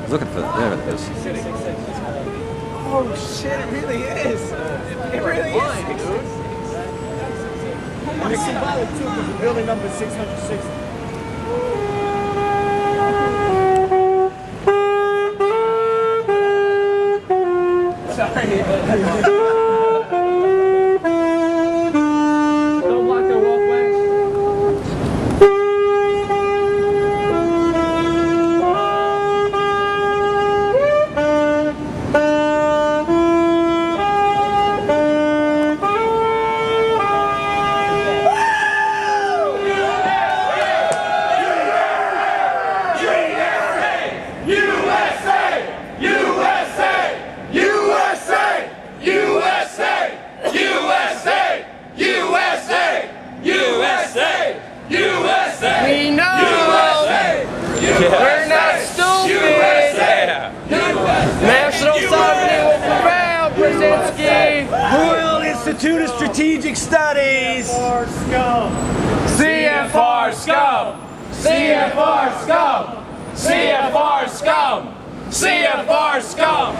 was looking for there it is. Oh shit, it really is. It really is. And it's symbolic too, because the building number is 660. Sorry. We know! We're not stupid! National Sovereignty will prevail, Brzezinski! Royal Institute of Strategic Studies! CFR scum! CFR scum! CFR scum! CFR scum! CFR scum!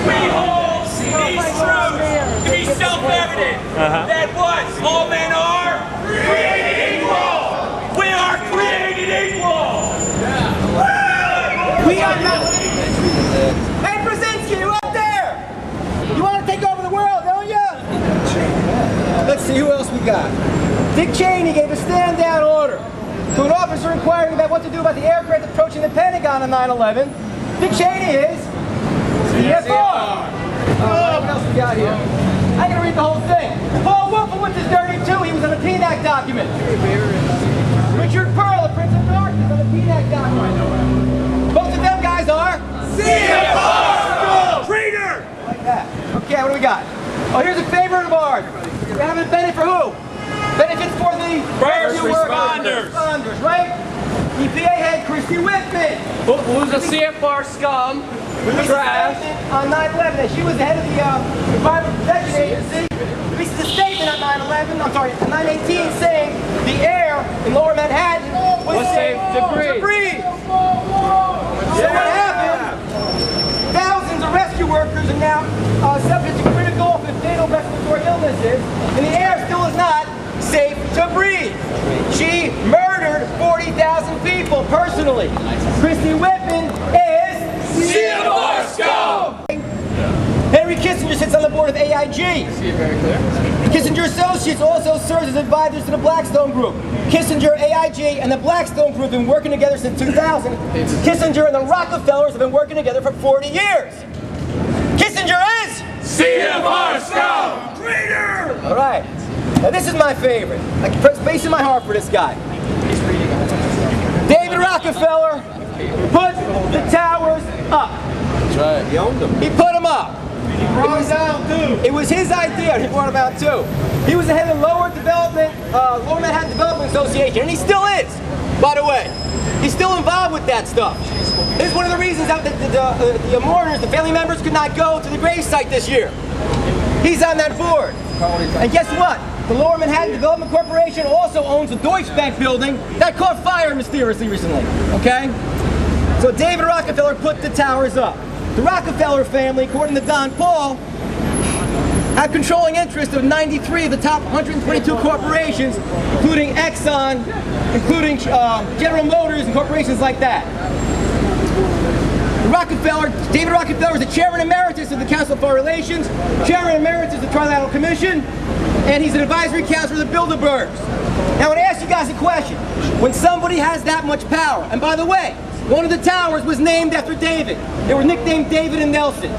We hold these truths to be self-evident that what? All men are created equal! We are created equal! We are not. Hey, Brzezinski, you up there? You want to take over the world, don't you? Let's see who else we got. Dick Cheney gave a stand-down order to an officer inquiring about what to do about the aircraft approaching the Pentagon on 9/11. Dick Cheney is CFR. What else we got here? I'm going to read the whole thing. Paul Wolfowitz went to dirty too. He was on the PNAC document. Richard Pearl, the Prince of Darkness, on the PNAC document. Both of them guys are CFR! Traitor! Like that. Okay, what do we got? Oh, here's a favorite of ours. We have a benefit for who? Benefits for the First responders. Responders, right? EPA head Christy Whitman. Who's a CFR scum? Trash. On 9/11, she was the head of the Environmental Protection Agency. Released a statement on 9/11, I'm sorry, on 9/18, saying the air in Lower Manhattan was safe to breathe. So what happened? Thousands of rescue workers are now subject to critical and fatal respiratory illnesses, and the air still is not safe to breathe. She murdered 40,000 people personally. Christy Whitman is CFR scum! Henry Kissinger sits on the board of AIG. See it very clear. Kissinger Associates also serves as advisors to the Blackstone Group. Kissinger, AIG, and the Blackstone Group have been working together since 2000. Kissinger and the Rockefellers have been working together for 40 years. Kissinger is CFR scum! traitor! All right. Now this is my favorite. I can press base in my heart for this guy. David Rockefeller put the towers up. That's right. He owned them. He put them up. It was his idea. He brought them out too. He was the head of Lower Manhattan Development Association, and he still is, by the way. He's still involved with that stuff. This is one of the reasons that the mourners, the family members, could not go to the gravesite this year. He's on that board. And guess what? The Lower Manhattan Development Corporation also owns the Deutsche Bank building that caught fire mysteriously recently. Okay? So David Rockefeller put the towers up. The Rockefeller family, according to Don Paul, have controlling interest of 93 of the top 122 corporations, including Exxon, including General Motors and corporations like that. David Rockefeller is the chairman emeritus of the Council of Foreign Relations, chairman emeritus of the Trilateral Commission, and he's an advisory council of the Bilderbergs. Now I want to ask you guys a question. When somebody has that much power, and by the way, one of the towers was named after David. They were nicknamed David and Nelson.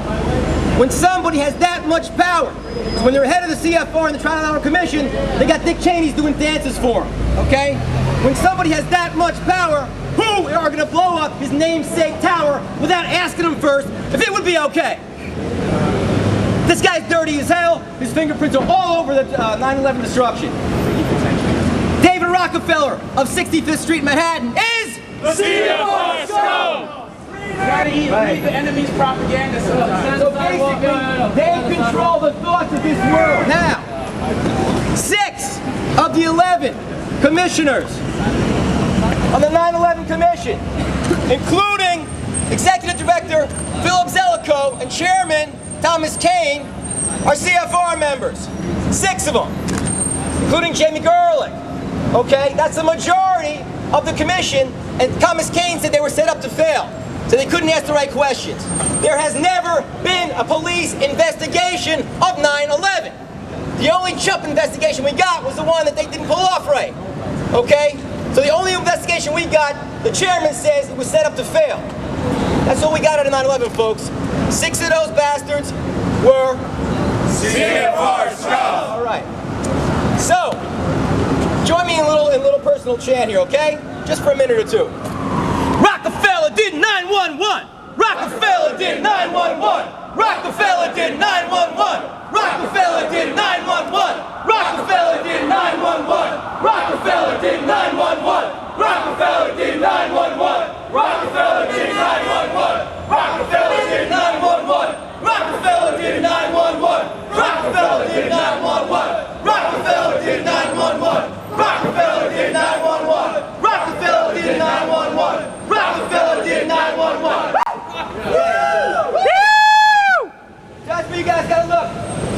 When somebody has that much power, so when they're head of the CFR and the Trilateral Commission, they got Dick Cheney's doing dances for them, okay? When somebody has that much power, who are going to blow up his namesake tower without asking him first if it would be okay? This guy's dirty as hell. His fingerprints are all over the 9/11 destruction. David Rockefeller of 65th Street, Manhattan is CFR scum! Gotta eat the enemy's propaganda. So basically, they control the thoughts of this world. Now, 6 of the 11 commissioners on the 9/11 Commission, including Executive Director Philip Zellicoe and Chairman Thomas Kane are CFR members. 6 of them, including Jamie Gerlich. Okay, that's the majority of the commission, and Thomas Kane said they were set up to fail, so they couldn't ask the right questions. There has never been a police investigation of 9/11. The only chump investigation we got was the one that they didn't pull off right. Okay? So the only investigation we got, the chairman says it was set up to fail. That's what we got out of 9/11, folks. 6 of those bastards were CFR scum. All right. So, join me in a little personal chant here, okay? Just for a minute or two. Rockefeller did 911. Rockefeller did 911. Rockefeller did 911. Rockefeller did 911. Rockefeller did 911. Rockefeller did 911. Rockefeller did 911. Rockefeller did 911. Rockefeller did 911. Rockefeller did 911. Rockefeller did 911. Rockefeller did 911. Rockefeller did 911. Rockefeller did 911. Rockefeller did 911. That's where you guys gotta look.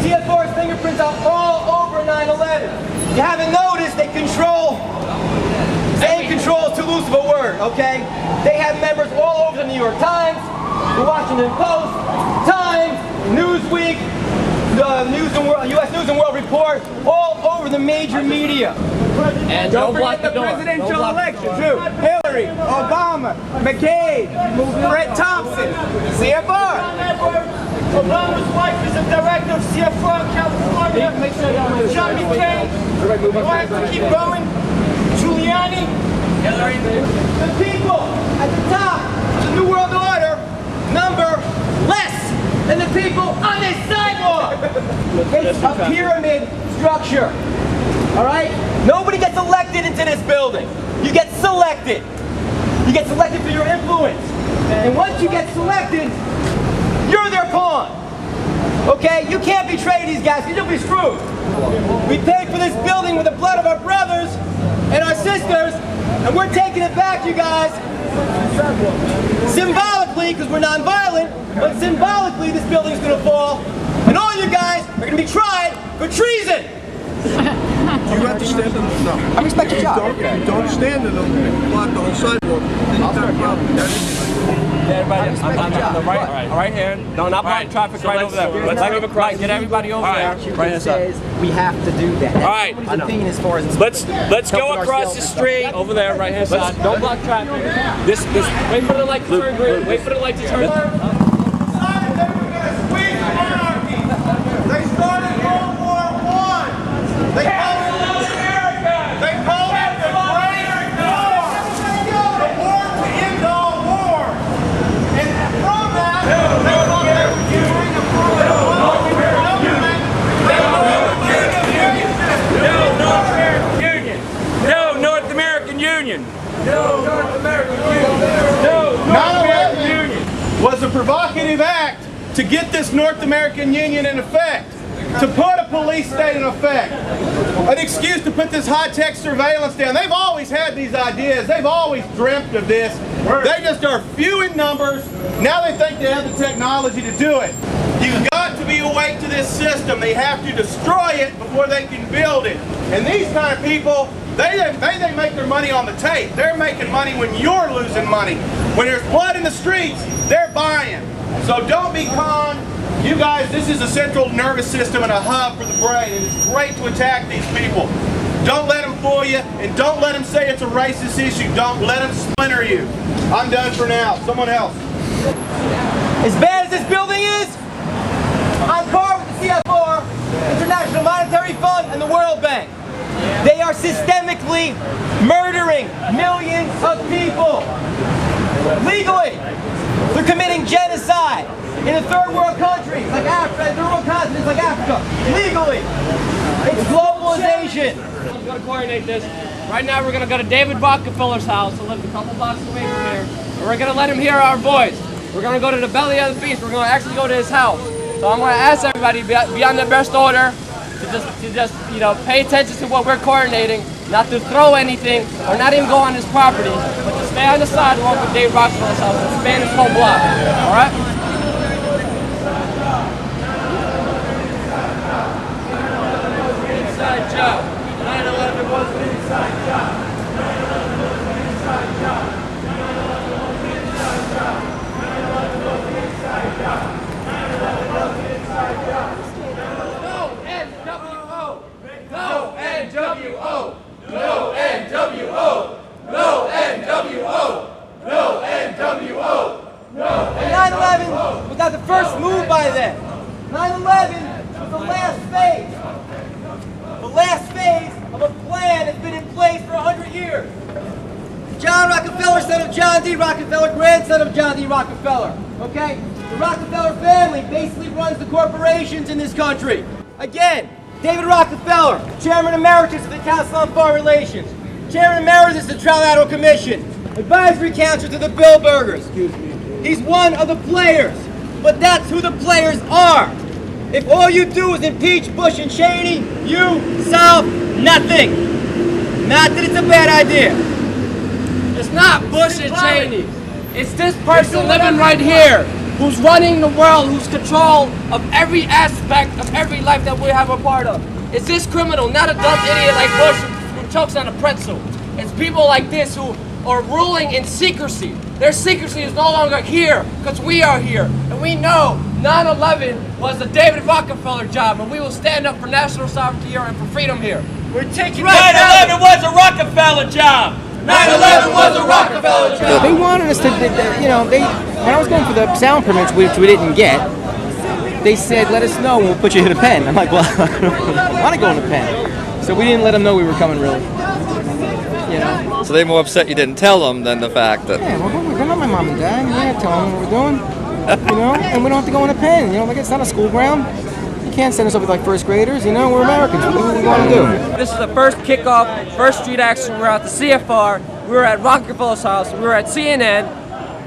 CFR's fingerprints are all over 9/11. You haven't noticed they control. Saying control is too loose of a word, okay? They have members all over the New York Times, the Washington Post, Times, Newsweek, the U.S. News and World Report, all over the major media. And Don't block forget the door. presidential election, too. Hillary, Obama, McCain, Brett Thompson, CFR. Obama's wife is a director of CFR California. John McCain. Do I have to keep going? Giuliani. The people at the top of the New World Order number less than the people on this sidewalk. It's a pyramid structure. All right? Nobody gets elected into this building. You get selected. You get selected for your influence. And once you get selected, you're their pawn. Okay? You can't betray these guys because you'll be screwed. We paid for this building with the blood of our brothers and our sisters, and we're taking it back, you guys. Symbolically, because we're non-violent, but symbolically this building's going to fall, and all you guys are going to be tried for treason. You have to stand in them. No. I respect your job. You don't stand in them and block the whole sidewalk. Everybody, on the right hand. No, not blocking traffic right over there. Let's move across. Get everybody over there. Right hand side. We have to do that. All right. Opinion as far as Let's go across the street over there, right hand side. Don't block traffic. This. Wait for the light to turn green. Wait for the light to turn. They started World War I. They called it the Great War. The war to end all war. And from that, they called it during the No North American Union. No North American Union was a provocative act to get this North American Union in effect, to put a police state in effect, an excuse to put this high-tech surveillance down. They've always had these ideas. They've always dreamt of this. They just are few in numbers. Now they think they have the technology to do it. You've got to be awake to this system. They have to destroy it before they can build it. And these kind of people, they make their money on the tape. They're making money when you're losing money. When there's blood in the streets, they're buying. So don't be conned. You guys, this is a central nervous system and a hub for the brain, and it's great to attack these people. Don't let them fool you, and don't let them say it's a racist issue. Don't let them splinter you. I'm done for now. Someone else. as bad as this building is, on par with the CFR, International Monetary Fund, and the World Bank. They are systemically murdering millions of people legally. They're committing genocide in a third world countries like Africa, third world continents like Africa, legally. It's globalization. I'm going to coordinate this. Right now we're going to go to David Rockefeller's house, who lives a couple blocks away from here, and we're going to let him hear our voice. We're going to go to the belly of the beast. We're going to actually go to his house. So I'm going to ask everybody to be on their best order, to just pay attention to what we're coordinating, not to throw anything or not even go on his property, but to stay on the sidewalk with David Rockefeller's house and span this whole block. All right? Inside job. 9/11 was an inside job. 9/11 was an inside job. 9/11 was an inside job. 9/11 was an inside job. 9/11 was an inside job. No NWO. No NWO. No NWO. No NWO. No NWO. No. 9/11 was not the first move by them. 9/11 was the last phase. The last phase of a plan that's been in place for 100 years. John Rockefeller, son of John D. Rockefeller, grandson of John D. Rockefeller. Okay? The Rockefeller family basically runs the corporations in this country. Again, David Rockefeller, Chairman Emeritus of the Council on Foreign Relations, Chairman Emeritus of the Trilateral Commission, Advisory Council to the Bilderbergers. He's one of the players, but that's who the players are. If all you do is impeach Bush and Cheney, you solve nothing. Not that it's a bad idea. It's not Bush and Cheney. It's this person living right here who's running the world, who's control of every aspect of every life that we have a part of. It's this criminal, not a dumb idiot like Bush who chokes on a pretzel. It's people like this who are ruling in secrecy. Their secrecy is no longer here because we are here. And we know 9/11 was the David Rockefeller job, and we will stand up for national sovereignty here and for freedom here. We're taking 9/11 was a Rockefeller job. 9/11 was a Rockefeller job. They wanted us to, when I was going for the sound permits, which we didn't get, they said, let us know and we'll put you in a pen. I'm like, well, I don't want to go in a pen. So we didn't let them know we were coming, really. So they're more upset you didn't tell them than the fact that. Yeah, we're not my mom and dad. We can't tell them what we're doing, and we don't have to go in a pen. Like it's not a school ground. You can't send us up with like first graders. We're Americans. We do what we want to do. This is the first kickoff, first street action. We're at the CFR. We were at Rockefeller's house. We were at CNN.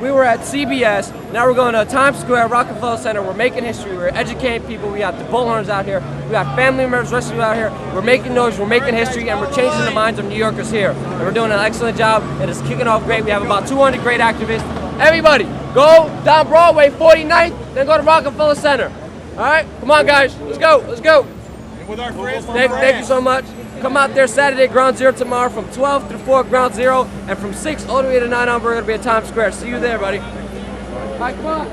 We were at CBS. Now we're going to Times Square, Rockefeller Center. We're making history. We're educating people. We got the bullhorns out here. We got family members, rest of you out here. We're making noise. We're making history, and we're changing the minds of New Yorkers here. And we're doing an excellent job. It is kicking off great. We have about 200 great activists. Everybody, go down Broadway, 49th, then go to Rockefeller Center. All right, come on, guys. Let's go. Let's go. With our friends from Thank you so much. Come out there Saturday, Ground Zero tomorrow from 12 to 4, Ground Zero, and from 6 all the way to 9 on, we're going to be at Times Square. See you there, buddy. All right, come on.